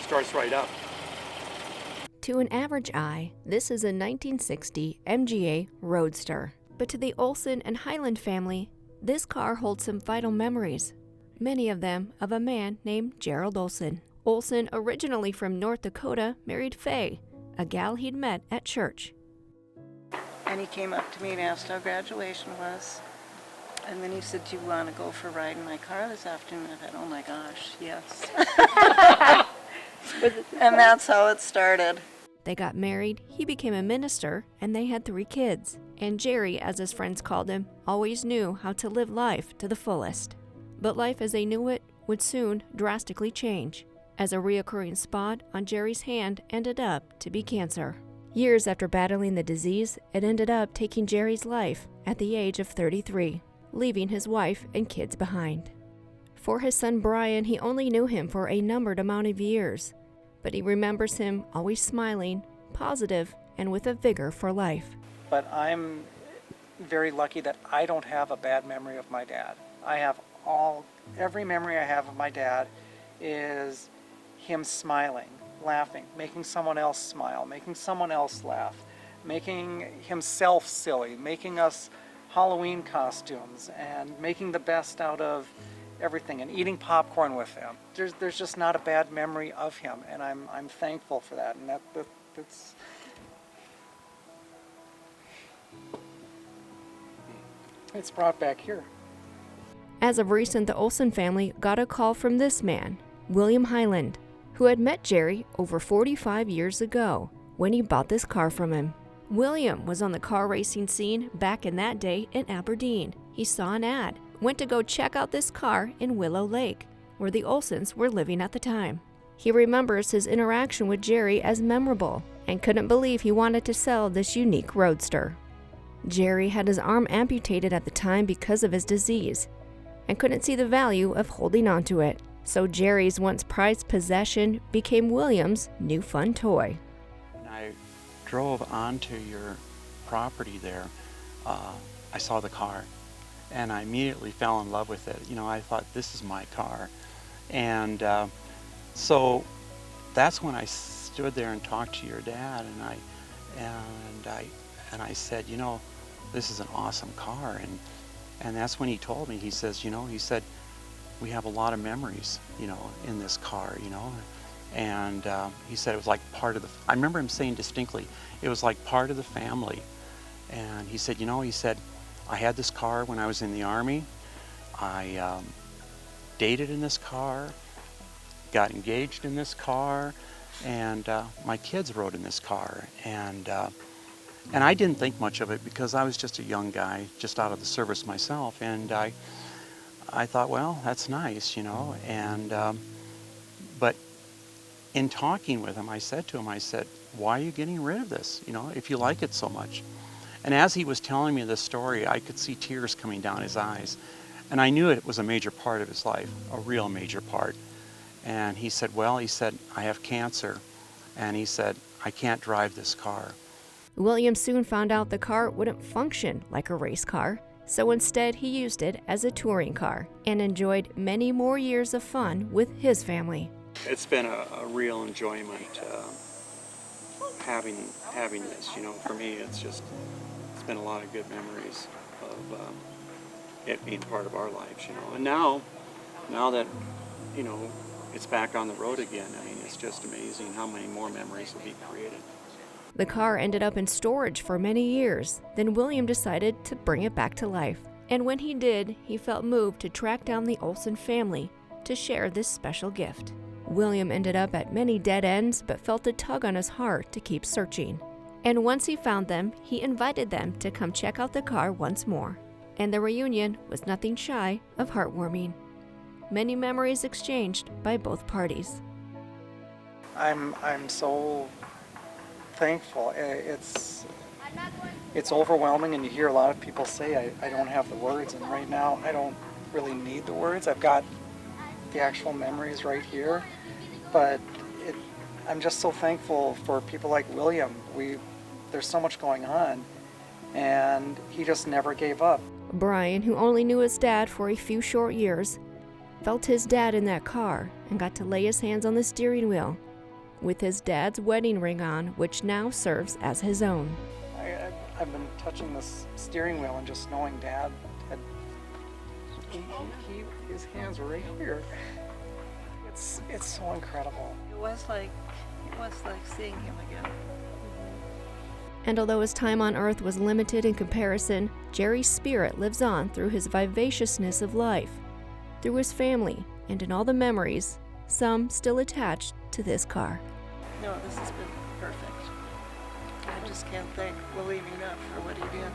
starts right up. To an average eye, this is a 1960 MGA Roadster. But to the Olson and Highland family, this car holds some vital memories, many of them of a man named Gerald Olson. Olson, originally from North Dakota, married Faye, a gal he'd met at church. And he came up to me and asked how graduation was. And then he said, "Do you want to go for a ride in my car this afternoon?" I thought, oh my gosh, yes. And that's how it started. They got married, he became a minister, and they had 3 kids. And Jerry, as his friends called him, always knew how to live life to the fullest. But life as they knew it would soon drastically change, as a reoccurring spot on Jerry's hand ended up to be cancer. Years after battling the disease, it ended up taking Jerry's life at the age of 33, leaving his wife and kids behind. For his son Brian, he only knew him for a numbered amount of years, but he remembers him always smiling, positive, and with a vigor for life. But I'm very lucky that I don't have a bad memory of my dad. Every memory I have of my dad is him smiling, laughing, making someone else smile, making someone else laugh, making himself silly, making us Halloween costumes, and making the best out of everything, and eating popcorn with him. There's just not a bad memory of him, and I'm thankful for that. And that's it's brought back here. As of recent, the Olson family got a call from this man, William Hyland, who had met Jerry over 45 years ago when he bought this car from him. William was on the car racing scene back in that day in Aberdeen. He saw an ad, went to go check out this car in Willow Lake, where the Olsons were living at the time. He remembers his interaction with Jerry as memorable and couldn't believe he wanted to sell this unique roadster. Jerry had his arm amputated at the time because of his disease and couldn't see the value of holding on to it. So Jerry's once prized possession became William's new fun toy. When I drove onto your property there, I saw the car and I immediately fell in love with it. You know, I thought, this is my car. And so that's when I stood there and talked to your dad, and I said, you know, this is an awesome car. And that's when he told me, he says, you know, he said, we have a lot of memories, you know, in this car, you know. And he said it was like part of the, I remember him saying distinctly, it was like part of the family. And he said, you know, he said, I had this car when I was in the Army. I dated in this car, got engaged in this car, and my kids rode in this car. And I didn't think much of it because I was just a young guy, just out of the service myself. And I thought, well, that's nice, you know. And but in talking with him, I said to him, I said, why are you getting rid of this, you know, if you like it so much? And as he was telling me this story, I could see tears coming down his eyes. And I knew it was a major part of his life, a real major part. And he said, well, he said, I have cancer. And he said, I can't drive this car. William soon found out the car wouldn't function like a race car, so instead he used it as a touring car and enjoyed many more years of fun with his family. It's been a real enjoyment having this, you know. For me, it's been a lot of good memories of it being part of our lives, you know. And now that, you know, it's back on the road again, I mean, it's just amazing how many more memories will be created. The car ended up in storage for many years. Then William decided to bring it back to life. And when he did, he felt moved to track down the Olson family to share this special gift. William ended up at many dead ends, but felt a tug on his heart to keep searching. And once he found them, he invited them to come check out the car once more. And the reunion was nothing shy of heartwarming. Many memories exchanged by both parties. I'm so thankful. It's overwhelming, and you hear a lot of people say I don't have the words, and right now I don't really need the words. I've got the actual memories right here, but I'm just so thankful for people like William. There's so much going on, and he just never gave up. Brian, who only knew his dad for a few short years, felt his dad in that car and got to lay his hands on the steering wheel with his dad's wedding ring on, which now serves as his own. I've been touching this steering wheel and just knowing Dad had, his hands were right here. It's so incredible. It was like seeing him again. And although his time on Earth was limited in comparison, Jerry's spirit lives on through his vivaciousness of life, through his family, and in all the memories, some still attached to this car. No, this has been perfect. I just can't thank William enough for what he did.